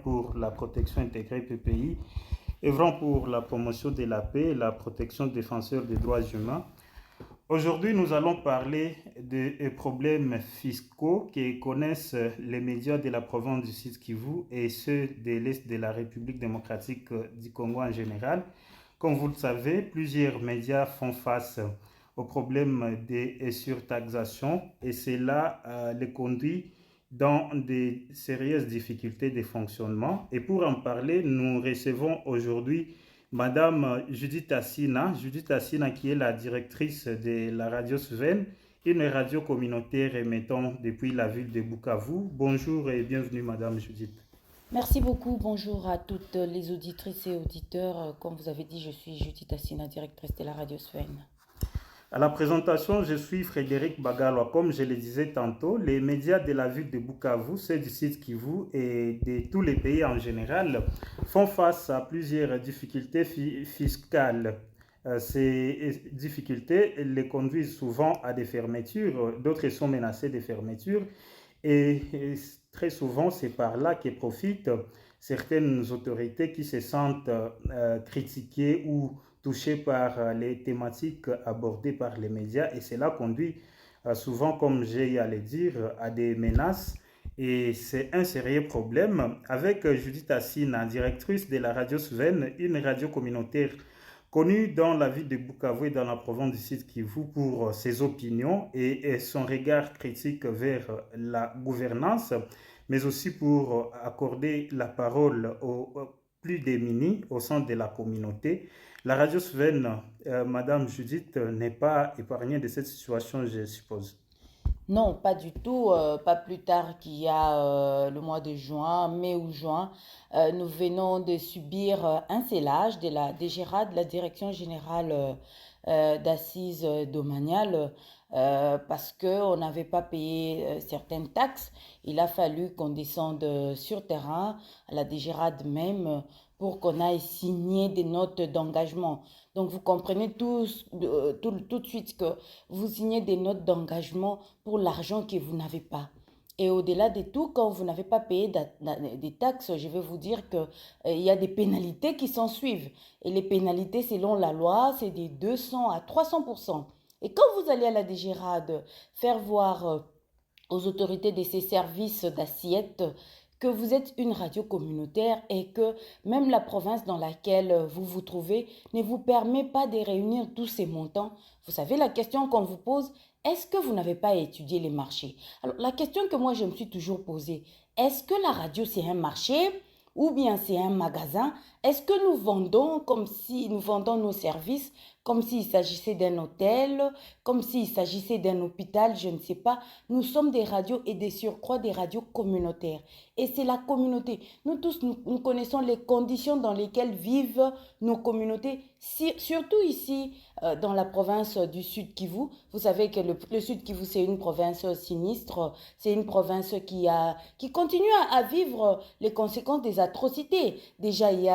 Pour la protection intégrée PPI, œuvrant pour la promotion de la paix et la protection des défenseurs des droits humains. Aujourd'hui, nous allons parler des problèmes fiscaux que connaissent les médias de la province du Sud Kivu et ceux de l'Est de la République démocratique du Congo en général. Comme vous le savez, plusieurs médias font face aux problèmes de surtaxation et cela les conduit dans des sérieuses difficultés de fonctionnement. Et pour en parler, nous recevons aujourd'hui Madame Judith Assina qui est la directrice de la radio Suven, une radio communautaire émettant depuis la ville de Bukavu. Bonjour et bienvenue Madame Judith. Merci beaucoup, bonjour à toutes les auditrices et auditeurs. Comme vous avez dit, je suis Judith Assina, directrice de la radio Suven. À la présentation, je suis Frédéric Bagalwa. Comme je le disais tantôt, les médias de la ville de Bukavu, ceux du Sud Kivu et de tous les pays en général, font face à plusieurs difficultés fiscales. Ces difficultés les conduisent souvent à des fermetures, d'autres sont menacées de fermetures et très souvent c'est par là que profitent certaines autorités qui se sentent critiquées ou touchés par les thématiques abordées par les médias et cela conduit souvent, comme j'ai à le dire, à des menaces et c'est un sérieux problème. Avec Judith Assina, directrice de la radio Suven, une radio communautaire connue dans la ville de Bukavu et dans la province du Sud Kivu pour ses opinions et son regard critique vers la gouvernance, mais aussi pour accorder la parole aux plus démunis au sein de la communauté. La radio Suven, Madame Judith, n'est pas épargnée de cette situation, je suppose. Non, pas du tout. Pas plus tard qu'il y a le mois de juin, mai ou juin, nous venons de subir un scellage de la DGRAD, la Direction Générale d'Assises domaniales, parce qu'on n'avait pas payé certaines taxes. Il a fallu qu'on descende sur terrain, à la DGRAD même, pour qu'on aille signer des notes d'engagement. Donc vous comprenez tout de suite que vous signez des notes d'engagement pour l'argent que vous n'avez pas. Et au-delà de tout, quand vous n'avez pas payé des taxes, je vais vous dire qu'il y a des pénalités qui s'en suivent. Et les pénalités, selon la loi, c'est de 200 à 300%. Et quand vous allez à la DGRAD faire voir aux autorités de ces services d'assiette que vous êtes une radio communautaire et que même la province dans laquelle vous vous trouvez ne vous permet pas de réunir tous ces montants. Vous savez, la question qu'on vous pose, est-ce que vous n'avez pas étudié les marchés? Alors, la question que moi je me suis toujours posée, est-ce que la radio c'est un marché ou bien c'est un magasin? Est-ce que nous vendons comme si nous vendons nos services comme s'il s'agissait d'un hôtel, comme s'il s'agissait d'un hôpital, je ne sais pas. Nous sommes des radios et des surcroît des radios communautaires. Et c'est la communauté. Nous tous, nous connaissons les conditions dans lesquelles vivent nos communautés, surtout ici dans la province du Sud Kivu. Vous savez que le Sud Kivu, c'est une province sinistre, c'est une province qui continue à vivre les conséquences des atrocités. Déjà, il y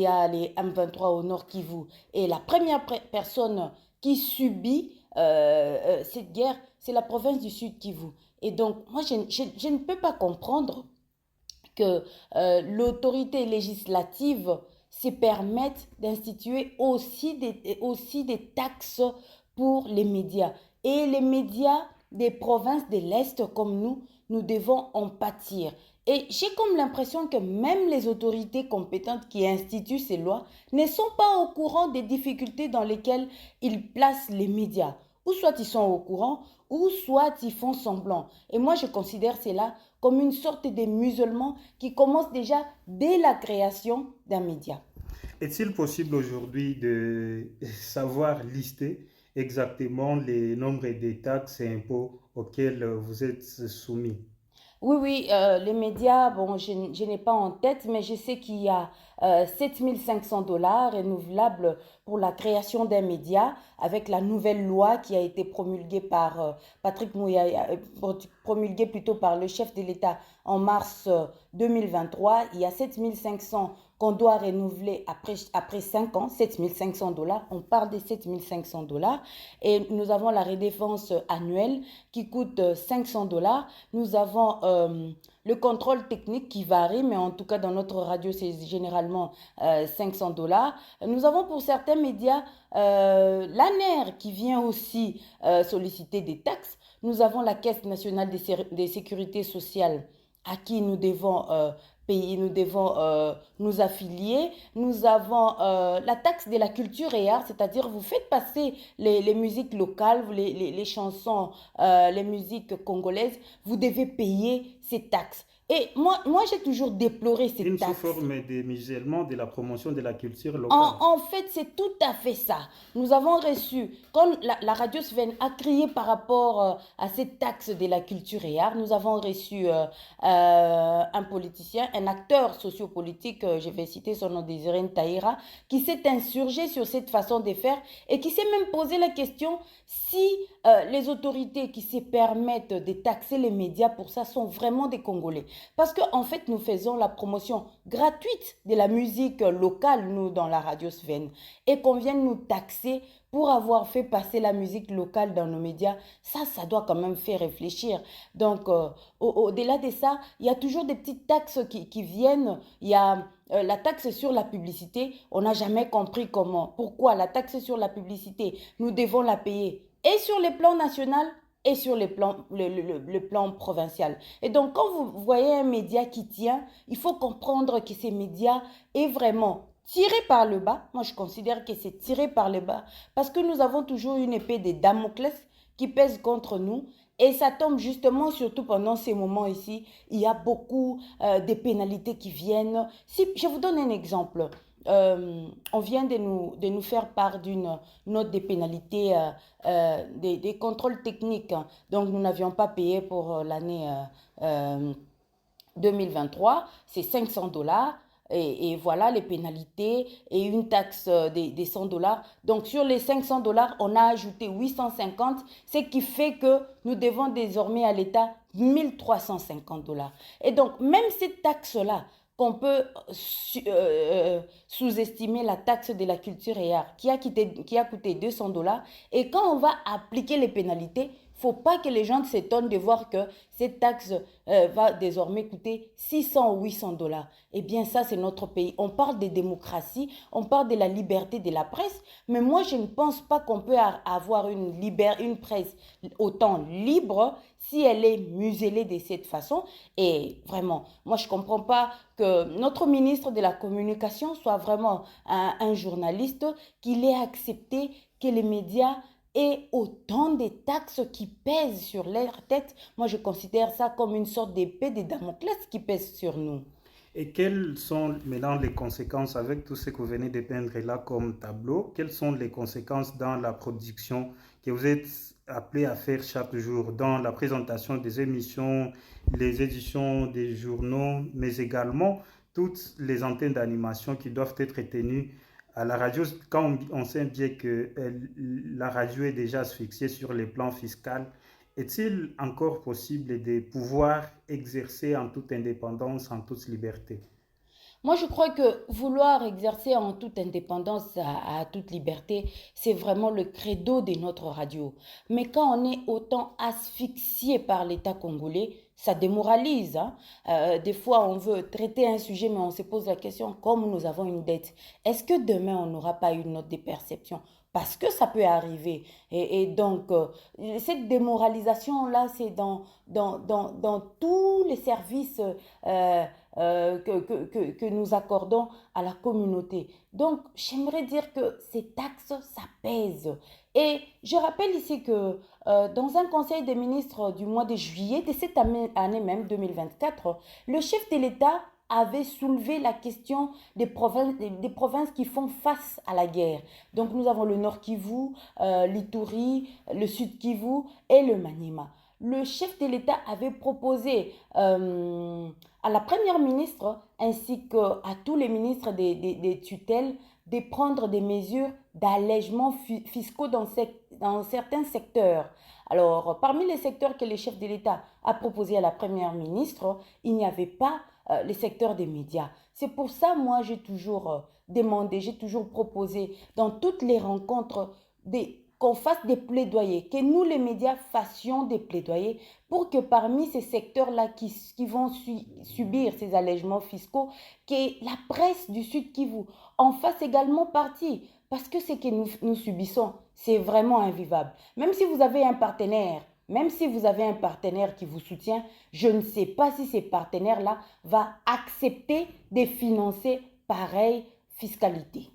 a les M23 au Nord Kivu. Et la première personne qui subit cette guerre, c'est la province du Sud Kivu. Et donc, moi, je ne peux pas comprendre que l'autorité législative se permette d'instituer aussi des taxes pour les médias. Et les médias des provinces de l'Est comme nous devons en pâtir. Et j'ai comme l'impression que même les autorités compétentes qui instituent ces lois ne sont pas au courant des difficultés dans lesquelles ils placent les médias. Ou soit ils sont au courant, ou soit ils font semblant. Et moi, je considère cela comme une sorte de musulman qui commence déjà dès la création d'un média. Est-il possible aujourd'hui de savoir lister exactement les nombres des taxes et impôts auxquels vous êtes soumis? Oui, les médias, bon, je n'ai pas en tête, mais je sais qu'il y a 7 500 $ renouvelables pour la création d'un média avec la nouvelle loi qui a été promulguée par Patrick Mouya, promulguée plutôt par le chef de l'État en mars 2023. Il y a 7 500 qu'on doit renouveler après 5 ans, 7 500 $. On parle des 7 500 $. Et nous avons la redevance annuelle qui coûte 500 $. Nous avons le contrôle technique qui varie, mais en tout cas dans notre radio, c'est généralement 500 $. Nous avons pour certains médias l'ANER qui vient aussi solliciter des taxes. Nous avons la Caisse nationale des sécurités sociales à qui nous devons payer, nous devons nous affilier. Nous avons la taxe de la culture et art, c'est-à-dire vous faites passer les musiques locales, les chansons, les musiques congolaises, vous devez payer ces taxes. Et moi j'ai toujours déploré ces Une taxes. sous-forme de musulman de la promotion de la culture locale. En fait, c'est tout à fait ça. Nous avons reçu, quand la radio Sven a crié par rapport à cette taxe de la culture et art, nous avons reçu un politicien, un acteur sociopolitique, je vais citer son nom, Désiré Ntaïra, qui s'est insurgé sur cette façon de faire et qui s'est même posé la question si les autorités qui se permettent de taxer les médias pour ça sont vraiment des Congolais. Parce qu'en fait, nous faisons la promotion gratuite de la musique locale, nous, dans la radio Sven, et qu'on vienne nous taxer pour avoir fait passer la musique locale dans nos médias, ça doit quand même faire réfléchir. Donc, au-delà de ça, il y a toujours des petites taxes qui viennent. Il y a la taxe sur la publicité, on n'a jamais compris comment. Pourquoi la taxe sur la publicité, nous devons la payer et sur les plans national et sur le plan provincial. Et donc, quand vous voyez un média qui tient, il faut comprendre que ces médias est vraiment tiré par le bas. Moi, je considère que c'est tiré par le bas parce que nous avons toujours une épée de Damoclès qui pèse contre nous. Et ça tombe justement, surtout pendant ces moments ici, il y a beaucoup de pénalités qui viennent. Si, je vous donne un exemple. On vient de nous faire part d'une note de pénalité des contrôles techniques. Donc, nous n'avions pas payé pour l'année 2023. C'est 500 $. Et voilà les pénalités et une taxe des 100 $. Donc, sur les 500 $, on a ajouté 850, ce qui fait que nous devons désormais à l'État 1350 $. Et donc, même cette taxe-là, qu'on peut sous-estimer la taxe de la culture et art qui a coûté 200 $. Et quand on va appliquer les pénalités, il ne faut pas que les gens s'étonnent de voir que cette taxe va désormais coûter 600 ou 800 $. Eh bien, ça, c'est notre pays. On parle de démocratie, on parle de la liberté de la presse, mais moi, je ne pense pas qu'on peut avoir une presse autant libre si elle est muselée de cette façon. Et vraiment, moi, je ne comprends pas que notre ministre de la Communication soit vraiment un journaliste, qu'il ait accepté que les médias et autant de taxes qui pèsent sur leur tête. Moi, je considère ça comme une sorte d'épée de Damoclès qui pèse sur nous. Et quelles sont maintenant les conséquences avec tout ce que vous venez de peindre là comme tableau? Quelles sont les conséquences dans la production que vous êtes appelé à faire chaque jour, dans la présentation des émissions, les éditions des journaux, mais également toutes les antennes d'animation qui doivent être tenues à la radio, quand on sait bien que la radio est déjà asphyxiée sur les plans fiscal, est-il encore possible de pouvoir exercer en toute indépendance, en toute liberté? Moi, je crois que vouloir exercer en toute indépendance, à toute liberté, c'est vraiment le credo de notre radio. Mais quand on est autant asphyxié par l'État congolais, ça démoralise, hein. Des fois, on veut traiter un sujet, mais on se pose la question, comme nous avons une dette, est-ce que demain, on n'aura pas une note de perception? Parce que ça peut arriver. Et donc, cette démoralisation-là, c'est dans tous les services que nous accordons à la communauté. Donc, j'aimerais dire que ces taxes, ça pèse. Et je rappelle ici que dans un conseil des ministres du mois de juillet de cette année même, 2024, le chef de l'État avait soulevé la question des provinces qui font face à la guerre. Donc nous avons le Nord Kivu, l'Ituri, le Sud Kivu et le Maniema. Le chef de l'État avait proposé à la première ministre ainsi qu'à tous les ministres des tutelles de prendre des mesures d'allègement fiscaux dans certains secteurs. Alors, parmi les secteurs que le chef de l'État a proposé à la première ministre, il n'y avait pas les secteurs des médias. C'est pour ça, moi, j'ai toujours demandé, j'ai toujours proposé dans toutes les rencontres qu'on fasse des plaidoyers, que nous, les médias, fassions des plaidoyers pour que parmi ces secteurs-là qui vont subir ces allègements fiscaux, que la presse du Sud Kivu en fasse également partie. Parce que ce que nous subissons, c'est vraiment invivable. Même si vous avez un partenaire qui vous soutient, je ne sais pas si ce partenaire-là va accepter de financer pareille fiscalité.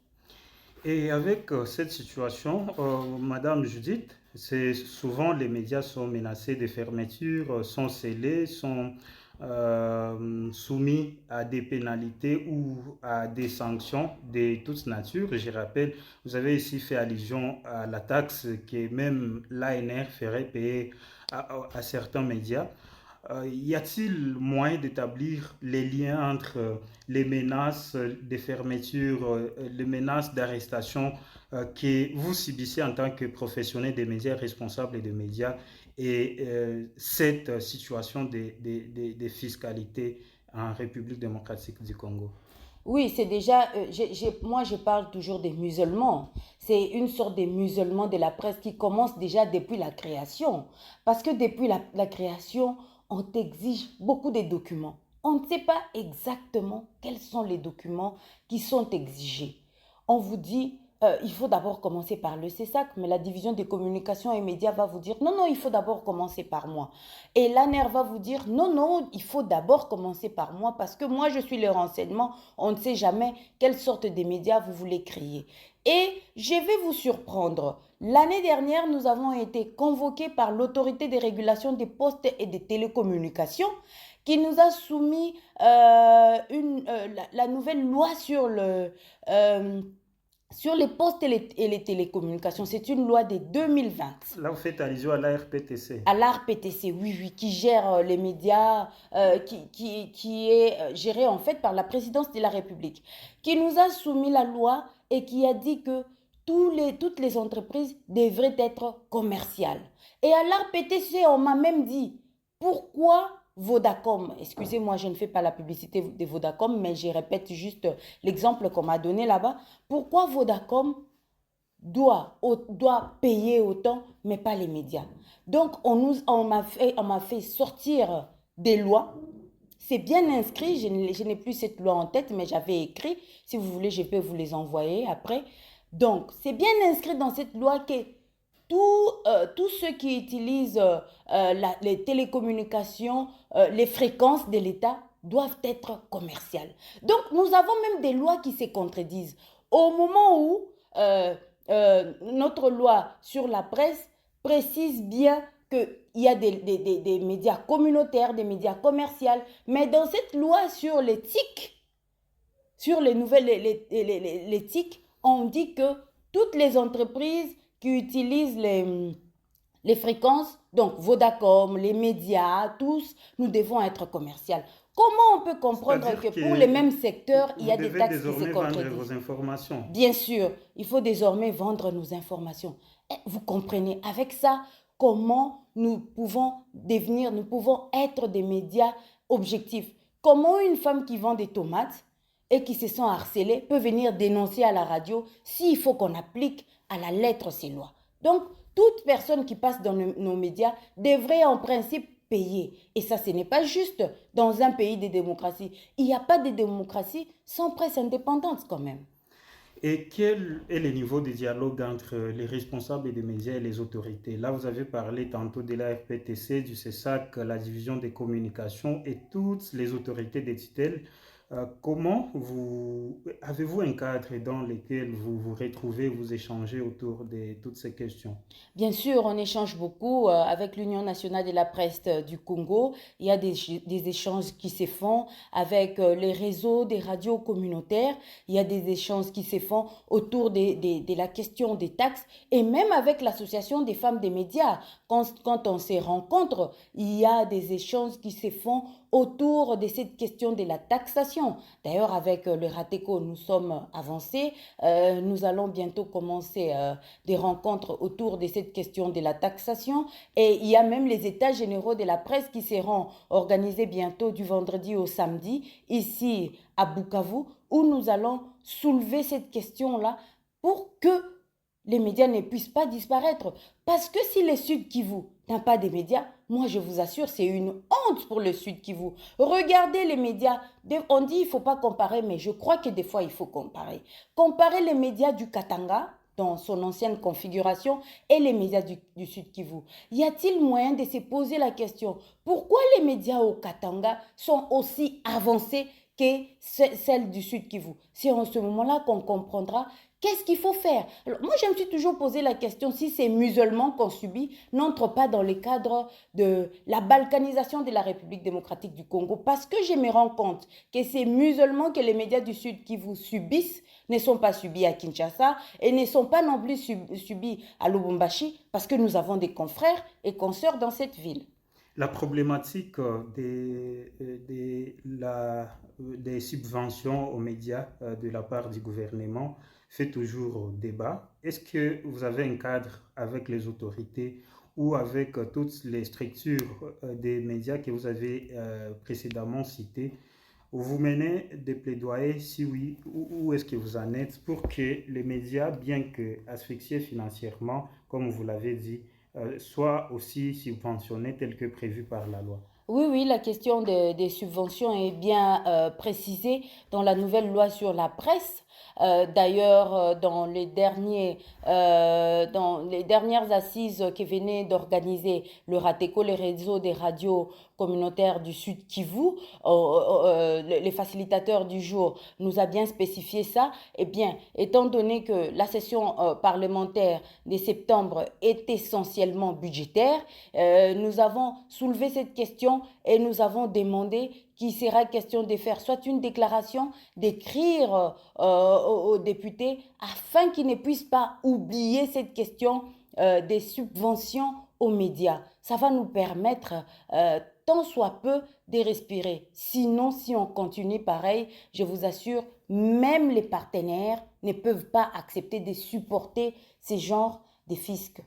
Et avec cette situation, Madame Judith, c'est souvent les médias sont menacés de fermeture, sont scellés, sont soumis à des pénalités ou à des sanctions de toute nature. Je rappelle, vous avez ici fait allusion à la taxe que même l'ANR ferait payer à certains médias. Y a-t-il moyen d'établir les liens entre les menaces de fermeture, les menaces d'arrestation que vous subissez en tant que professionnel des médias, responsable des médias, et cette situation de fiscalité en République démocratique du Congo? Oui, c'est déjà, moi je parle toujours des musulmans. C'est une sorte de musulmans de la presse qui commence déjà depuis la création. Parce que depuis la création, on t'exige beaucoup de documents. On ne sait pas exactement quels sont les documents qui sont exigés. On vous dit, il faut d'abord commencer par le CESAC, mais la division des communications et médias va vous dire, non, non, il faut d'abord commencer par moi. Et l'ANER va vous dire, non, non, il faut d'abord commencer par moi parce que moi, je suis le renseignement. On ne sait jamais quelle sorte de médias vous voulez créer. Et je vais vous surprendre. L'année dernière, nous avons été convoqués par l'autorité de régulation des postes et des télécommunications qui nous a soumis la nouvelle loi euh, sur les postes et les télécommunications. C'est une loi de 2020. Là, vous faites allusion à l'ARPTC. À l'ARPTC, oui, oui, qui gère les médias, qui est géré en fait par la présidence de la République, qui nous a soumis la loi et qui a dit que toutes les entreprises devraient être commerciales. Et à l'ARPTC, on m'a même dit, pourquoi Vodacom, excusez-moi, je ne fais pas la publicité de Vodacom, mais je répète juste l'exemple qu'on m'a donné là-bas, pourquoi Vodacom doit payer autant, mais pas les médias. Donc, on m'a fait sortir des lois. C'est bien inscrit, je n'ai plus cette loi en tête, mais j'avais écrit. Si vous voulez, je peux vous les envoyer après. Donc, c'est bien inscrit dans cette loi que tous ceux qui utilisent les télécommunications, les fréquences de l'État doivent être commerciales. Donc, nous avons même des lois qui se contredisent. Au moment où notre loi sur la presse précise bien qu'il y a des médias communautaires, des médias commerciaux, mais dans cette loi sur l'éthique, sur les nouvelles l'éthique, on dit que toutes les entreprises qui utilisent les fréquences, donc Vodacom, les médias, tous, nous devons être commerciales. Comment on peut comprendre que pour les mêmes secteurs, il y a des taxes qui se contredisent? Vendre vos informations. Bien sûr, il faut désormais vendre nos informations. Et vous comprenez, avec ça, comment nous pouvons être des médias objectifs. Comment une femme qui vend des tomates et qui se sent harcelée peut venir dénoncer à la radio s'il faut qu'on applique à la lettre ces lois. Donc, toute personne qui passe dans nos médias devrait en principe payer. Et ça, ce n'est pas juste dans un pays de démocratie. Il n'y a pas de démocratie sans presse indépendante quand même. Et quel est le niveau de dialogue entre les responsables des médias et les autorités? Là, vous avez parlé tantôt de la RPTC, du CESAC, la division des communications et toutes les autorités des tutelles. Comment avez-vous un cadre dans lequel vous vous retrouvez, vous échangez autour de toutes ces questions? Bien sûr, on échange beaucoup avec l'Union nationale de la presse du Congo. Il y a des échanges qui se font avec les réseaux des radios communautaires. Il y a des échanges qui se font autour de la question des taxes et même avec l'Association des femmes des médias. Quand on se rencontre, il y a des échanges qui se font autour de cette question de la taxation. D'ailleurs, avec le RATECO, nous sommes avancés. Nous allons bientôt commencer des rencontres autour de cette question de la taxation. Et il y a même les états généraux de la presse qui seront organisés bientôt du vendredi au samedi, ici à Bukavu, où nous allons soulever cette question-là pour que les médias ne puissent pas disparaître. Parce que si le Sud Kivu n'a pas de médias, moi je vous assure, c'est une honte pour le Sud Kivu. Regardez les médias. On dit qu'il ne faut pas comparer, mais je crois que des fois il faut comparer. Comparer les médias du Katanga, dans son ancienne configuration, et les médias du Sud Kivu. Y a-t-il moyen de se poser la question, pourquoi les médias au Katanga sont aussi avancés que celles du Sud Kivu? C'est en ce moment-là qu'on comprendra qu'est-ce qu'il faut faire. Alors, moi, je me suis toujours posé la question si ces musulmans qu'on subit n'entrent pas dans le cadre de la balkanisation de la République démocratique du Congo, parce que je me rends compte que ces musulmans que les médias du Sud Kivu subissent ne sont pas subis à Kinshasa et ne sont pas non plus subis à Lubumbashi, parce que nous avons des confrères et consoeurs dans cette ville. La problématique des subventions aux médias de la part du gouvernement fait toujours débat. Est-ce que vous avez un cadre avec les autorités ou avec toutes les structures des médias que vous avez précédemment citées, où vous menez des plaidoyers? Si oui, où est-ce que vous en êtes pour que les médias, bien que asphyxiés financièrement, comme vous l'avez dit, soient aussi subventionnés tel que prévu par la loi? Oui, oui, la question des subventions est bien précisée dans la nouvelle loi sur la presse. D'ailleurs, dans les dernières assises que venait d'organiser le RATECO, les réseaux des radios communautaires du Sud Kivu, les facilitateurs du jour nous a bien spécifié ça. Eh bien, étant donné que la session parlementaire de septembre est essentiellement budgétaire, nous avons soulevé cette question et nous avons demandé qu'il sera question de faire soit une déclaration, d'écrire aux députés afin qu'ils ne puissent pas oublier cette question des subventions aux médias. Ça va nous permettre tant soit peu de respirer. Sinon, si on continue pareil, je vous assure, même les partenaires ne peuvent pas accepter de supporter ces genres de fiscs.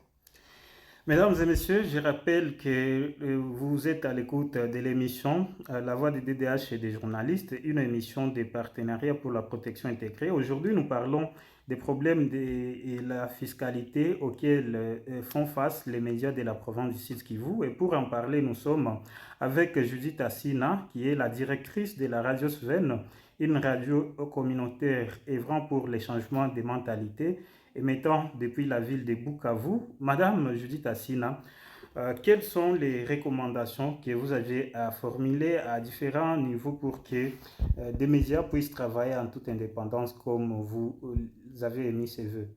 Mesdames et messieurs, je rappelle que vous êtes à l'écoute de l'émission La Voix des DDH et des journalistes, une émission des partenariats pour la protection intégrée. Aujourd'hui, nous parlons des problèmes et la fiscalité auxquels font face les médias de la province du Sud Kivu. Et pour en parler, nous sommes avec Judith Assina, qui est la directrice de la Radio Sven, une radio communautaire œuvrant pour les changements des mentalités, émettant depuis la ville de Bukavu. Madame Judith Assina, quelles sont les recommandations que vous avez à formuler à différents niveaux pour que des médias puissent travailler en toute indépendance comme vous avez émis ces vœux?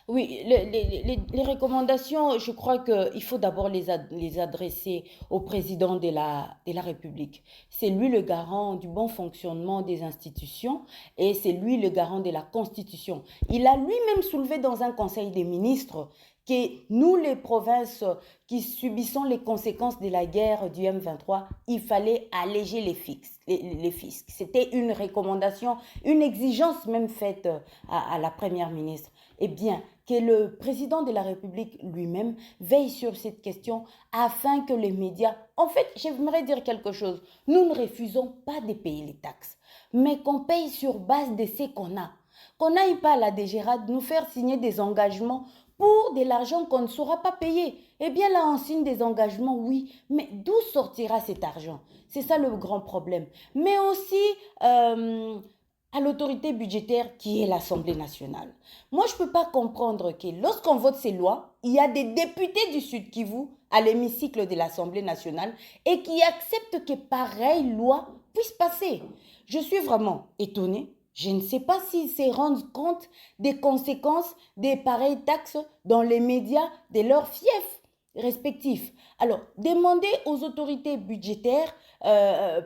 Oui, les recommandations, je crois qu'il faut d'abord les adresser au président de la République. C'est lui le garant du bon fonctionnement des institutions et c'est lui le garant de la Constitution. Il a lui-même soulevé dans un conseil des ministres que nous, les provinces qui subissons les conséquences de la guerre du M23, il fallait alléger les fiscs. C'était une recommandation, une exigence même faite à la première ministre. Eh bien, que le président de la République lui-même veille sur cette question afin que les médias... En fait, j'aimerais dire quelque chose. Nous ne refusons pas de payer les taxes, mais qu'on paye sur base de ce qu'on a. Qu'on n'aille pas à la DGRAD nous faire signer des engagements pour de l'argent qu'on ne saura pas payer. Eh bien là, on signe des engagements, oui, mais d'où sortira cet argent? C'est ça le grand problème. Mais aussi à l'autorité budgétaire qui est l'Assemblée nationale. Moi, je ne peux pas comprendre que lorsqu'on vote ces lois, il y a des députés du Sud Kivu à l'hémicycle de l'Assemblée nationale et qui acceptent que pareille loi puisse passer. Je suis vraiment étonnée. Je ne sais pas s'ils se rendent compte des conséquences des pareilles taxes dans les médias de leurs fiefs respectifs. Alors, demandez aux autorités budgétaires,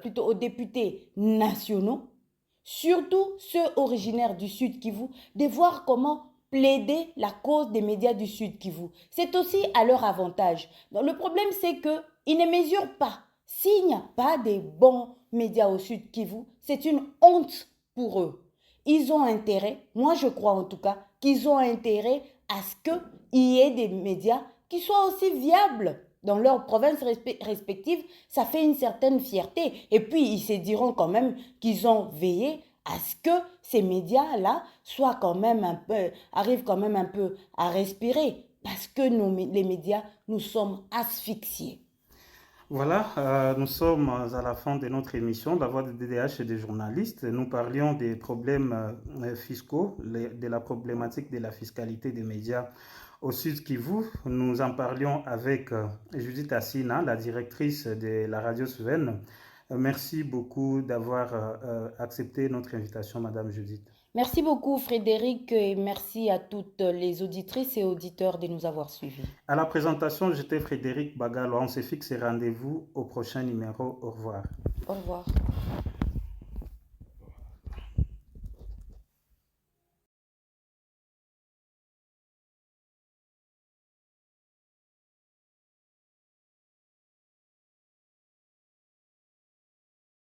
plutôt aux députés nationaux, surtout ceux originaires du Sud Kivu, de voir comment plaider la cause des médias du Sud Kivu. C'est aussi à leur avantage. Donc, le problème, c'est qu'ils ne mesurent pas S'il n'y a pas de bons médias au Sud Kivu, c'est une honte pour eux. Ils ont intérêt, moi je crois en tout cas, qu'ils ont intérêt à ce qu'il y ait des médias qui soient aussi viables dans leurs provinces respectives. Ça fait une certaine fierté. Et puis ils se diront quand même qu'ils ont veillé à ce que ces médias-là soient quand même un peu, arrivent quand même un peu à respirer. Parce que les médias, nous sommes asphyxiés. Voilà, nous sommes à la fin de notre émission, La Voix de DDH et des journalistes. Nous parlions des problèmes fiscaux, de la problématique de la fiscalité des médias au Sud Kivu. Nous en parlions avec Judith Assina, la directrice de la radio Suven. Merci beaucoup d'avoir accepté notre invitation, Madame Judith. Merci beaucoup Frédéric et merci à toutes les auditrices et auditeurs de nous avoir suivis. À la présentation, j'étais Frédéric Bagalo. On se fixe rendez-vous au prochain numéro. Au revoir. Au revoir.